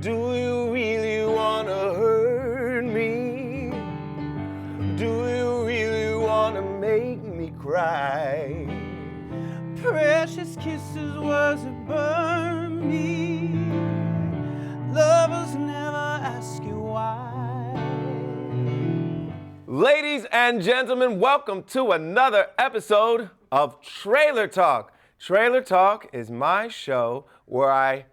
Do you really wanna hurt me? Do you really wanna make me cry? Precious kisses, words that burn me. Lovers never ask you why. Ladies and gentlemen, welcome to another episode of Trailer Talk. Trailer Talk is my show where I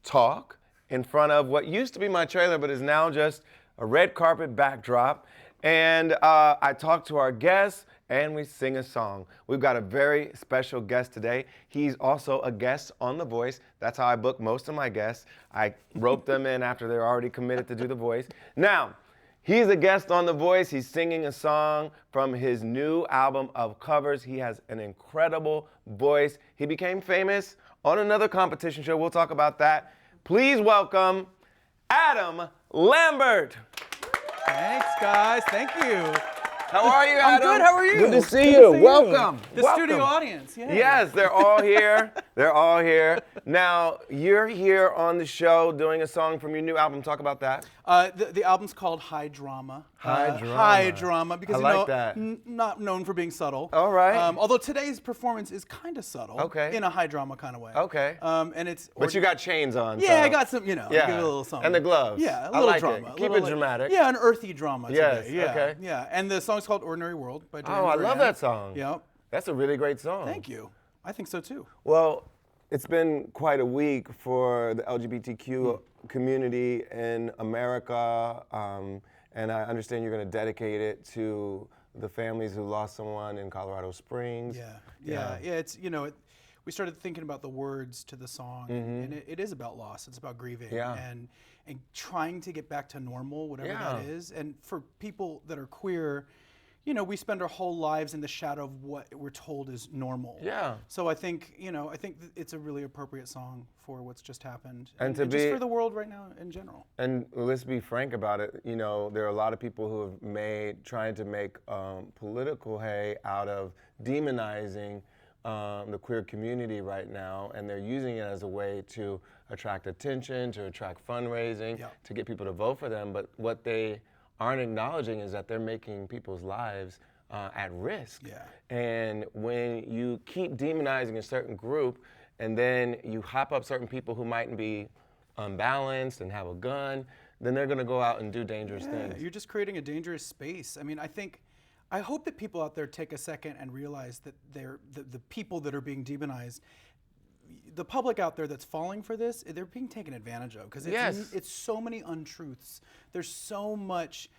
talk in front of what used to be my trailer but is now just a red carpet backdrop. And I talk to our guests and we sing a song. We've got a very special guest today. He's also a guest on The Voice. That's how I book most of my guests. I rope them in after they're already committed to do The Voice. Now, he's a guest on The Voice. He's singing a song from his new album of covers. He has an incredible voice. He became famous on another competition show. We'll talk about that. Please welcome Adam Lambert. Thanks, guys. Thank you. How are you, I'm Adam? good. How are you? Good to see you. Welcome. The Welcome. studio audience. Yeah. Yes, they're all here. They're all here. Now, you're here on the show doing a song from your new album. Talk about that. The album's called High Drama. High Drama. High Drama, because I like that. Not known for being subtle. All right. Although today's performance is kind of subtle. Okay. In a high drama kind of way. Okay. And it's. But you got chains on. Yeah, so. I got some. You know, Yeah. give it a little something. And the gloves. Yeah, a I little like drama. it. Keep it dramatic. Yeah, an earthy drama. Yes, Today. Yeah. okay. Yeah, and the song's called Ordinary World by Duran Oh, I Duran. love that song. Yep. That's a really great song. Thank you. I think so too. Well, it's been quite a week for the LGBTQ community in America, and I understand you're going to dedicate it to the families who lost someone in Colorado Springs. Yeah. It's we started thinking about the words to the song, and it is about loss. It's about grieving and trying to get back to normal, whatever that is. And for people that are queer, we spend our whole lives in the shadow of what we're told is normal. Yeah. So I think it's a really appropriate song for what's just happened, And just for the world right now in general. And let's be frank about it. There are a lot of people who have trying to make political hay out of demonizing the queer community right now, and they're using it as a way to attract attention, to attract fundraising, to get people to vote for them. But what they aren't acknowledging is that they're making people's lives at risk. Yeah. And when you keep demonizing a certain group, and then you hop up certain people who mightn't be unbalanced and have a gun, then they're going to go out and do dangerous things. You're just creating a dangerous space. I mean, I hope that people out there take a second and realize that the people that are being demonized, the public out there that's falling for this, they're being taken advantage of, because it's so many untruths. There's so much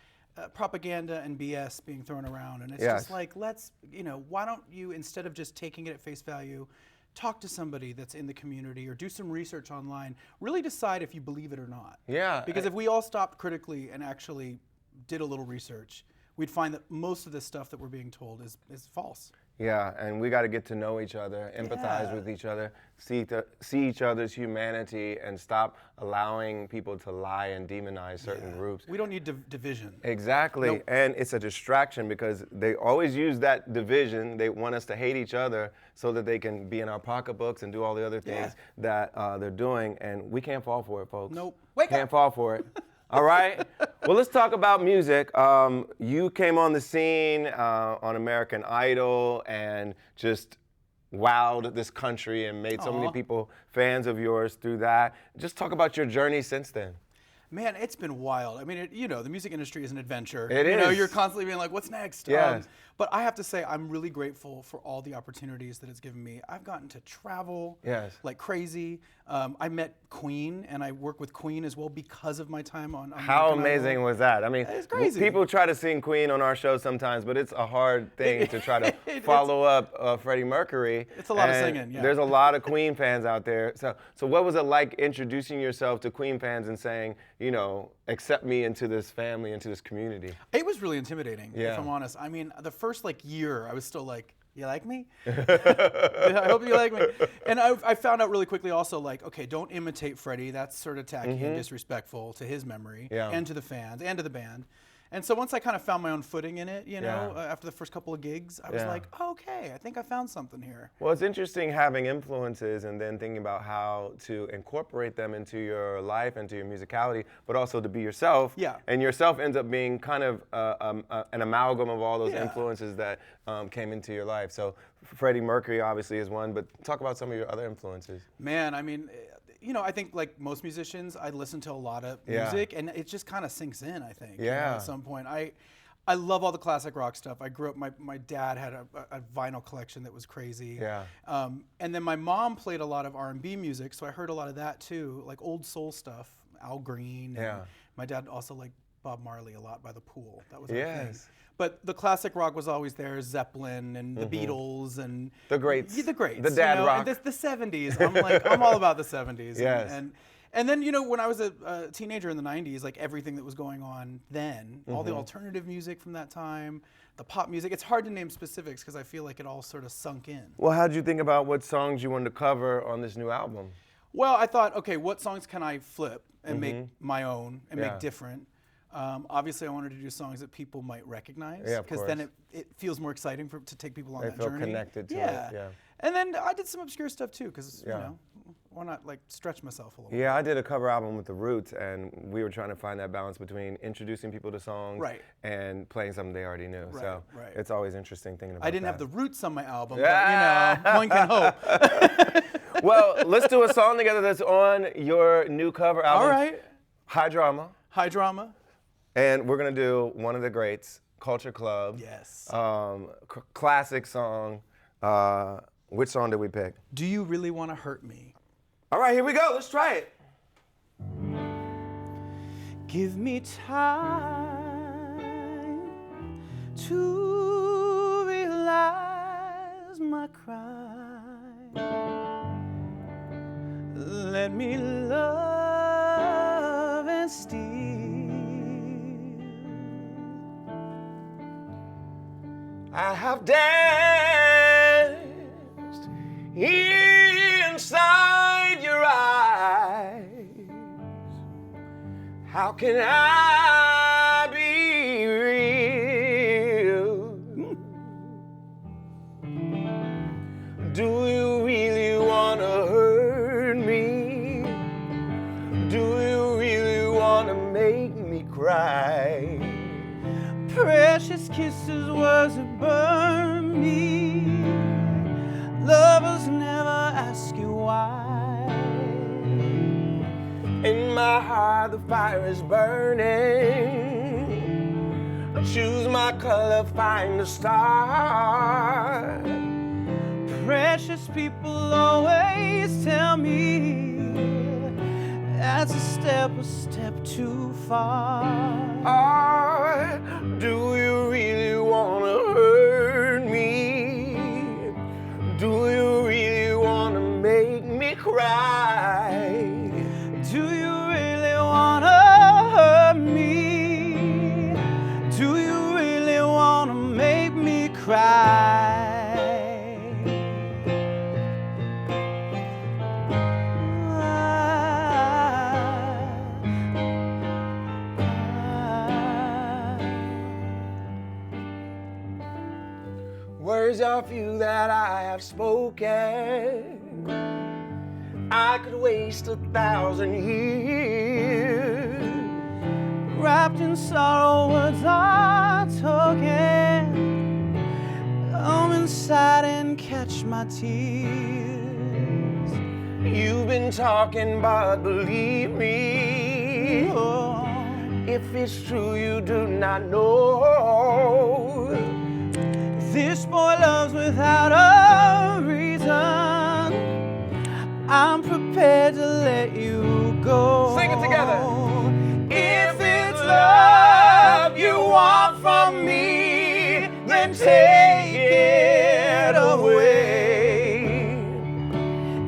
propaganda and BS being thrown around, and it's just like, why don't you, instead of just taking it at face value, talk to somebody that's in the community or do some research online, really decide if you believe it or not. Yeah. Because if we all stopped critically and actually did a little research, we'd find that most of this stuff that we're being told is false. Yeah, and we got to get to know each other, empathize with each other, see each other's humanity, and stop allowing people to lie and demonize certain groups. We don't need division. Exactly, Nope. And it's a distraction because they always use that division. They want us to hate each other so that they can be in our pocketbooks and do all the other things that they're doing, and we can't fall for it, folks. Nope. Can't fall for it. All right. Well, let's talk about music. You came on the scene on American Idol and just wowed this country and made so many people fans of yours through that. Just talk about your journey since then. Man, it's been wild. I mean, the music industry is an adventure. It is. You're constantly being like, what's next? Yes. But I have to say, I'm really grateful for all the opportunities that it's given me. I've gotten to travel like crazy. I met Queen, and I work with Queen as well because of my time on How American amazing Idol. was that? I mean, It's crazy. People try to sing Queen on our show sometimes, but it's a hard thing to try to follow up Freddie Mercury. It's a lot of And singing, yeah. There's a lot of Queen fans out there. So what was it like introducing yourself to Queen fans and saying, accept me into this family, into this community? It was really intimidating, Yeah. if I'm honest. I mean, the first year, I was still like, you like me? I hope you like me. And I found out really quickly also, okay, don't imitate Freddie. That's sort of tacky and disrespectful to his memory and to the fans and to the band. And so once I kind of found my own footing in it, Yeah. after the first couple of gigs, I was Yeah. like, okay, I think I found something here. Well, it's interesting having influences and then thinking about how to incorporate them into your life, into your musicality, but also to be yourself. Yeah. And yourself ends up being kind of an amalgam of all those Yeah. influences that came into your life. So Freddie Mercury obviously is one, but talk about some of your other influences. Man, I mean, I think like most musicians, I listen to a lot of Yeah. music, and it just kind of sinks in, I think. Yeah. At some point. I love all the classic rock stuff. I grew up, my dad had a vinyl collection that was crazy. Yeah. And then my mom played a lot of R&B music, so I heard a lot of that too, like old soul stuff, Al Green. And Yeah. my dad also liked Bob Marley a lot by the pool. That was our thing. Yes. But the classic rock was always there, Zeppelin and the Beatles and The greats. Yeah, the greats. The dad rock. And the 70s. I'm all about the 70s. Yes. And then, when I was a teenager in the 90s, like everything that was going on then, all the alternative music from that time, the pop music, it's hard to name specifics because I feel like it all sort of sunk in. Well, how did you think about what songs you wanted to cover on this new album? Well, I thought, okay, what songs can I flip and make my own and Yeah. make different? Obviously, I wanted to do songs that people might recognize Yeah, of because then course. it feels more exciting to take people on They that feel journey. connected to it, yeah. And then I did some obscure stuff too because, Yeah. why not like stretch myself a little Yeah, I did a cover album with The Roots, and we were trying to find that balance between introducing people to songs Right. and playing something they already knew. So right. it's always interesting thinking about I didn't that. have the Roots on my album, Yeah. but one can hope. Well, let's do a song together that's on your new cover album. All right. High Drama. High Drama. And we're going to do one of the greats, Culture Club. Yes. Classic song. Which song did we pick? Do You Really Want to Hurt Me? All right, here we go. Let's try it. Give me time to realize my crime. Let me love and steal. I have danced inside your eyes. How can I be real? Do you really want to hurt me? Do you really want to make me cry? Precious kisses, words that burn me. Lovers never ask you why. In my heart the fire is burning. Choose my color, find a star. Precious people always tell me that's a step too far. Or do you really want to hurt me? Do you really want to make me cry? Do you really want to hurt me? Do you really want to make me cry? Words are few that I have spoken. I could waste 1,000 years. Wrapped in sorrow, words are token. Come inside and catch my tears. You've been talking, but believe me, Oh, if it's true you do not know. this boy loves without a reason. I'm prepared to let you go. Sing it together. If it's love you want from me, then take it away.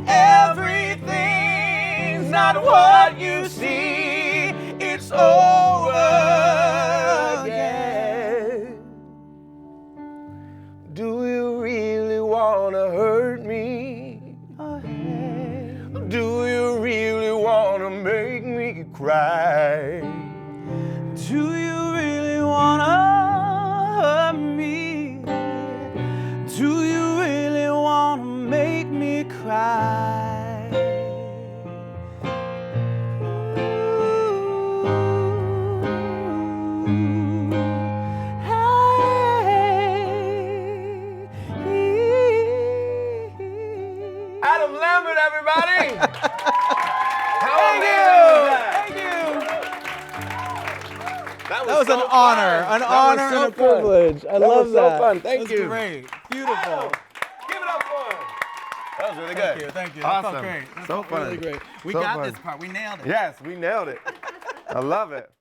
Everything's not what you see. It's over again. Do you really want to hurt me? Do you really want to make me cry? Do you really want How amazing is that? Thank you. That That was so an fun. honor, an That honor was so and a fun. privilege. I That love was that. so fun. Thank That was you. great. Beautiful. Give it up for him. That was really Thank good. you. Thank you. Awesome. That felt great. That So felt fun. really great. We So got fun. this part. We nailed it. Yes, we nailed it. I love it.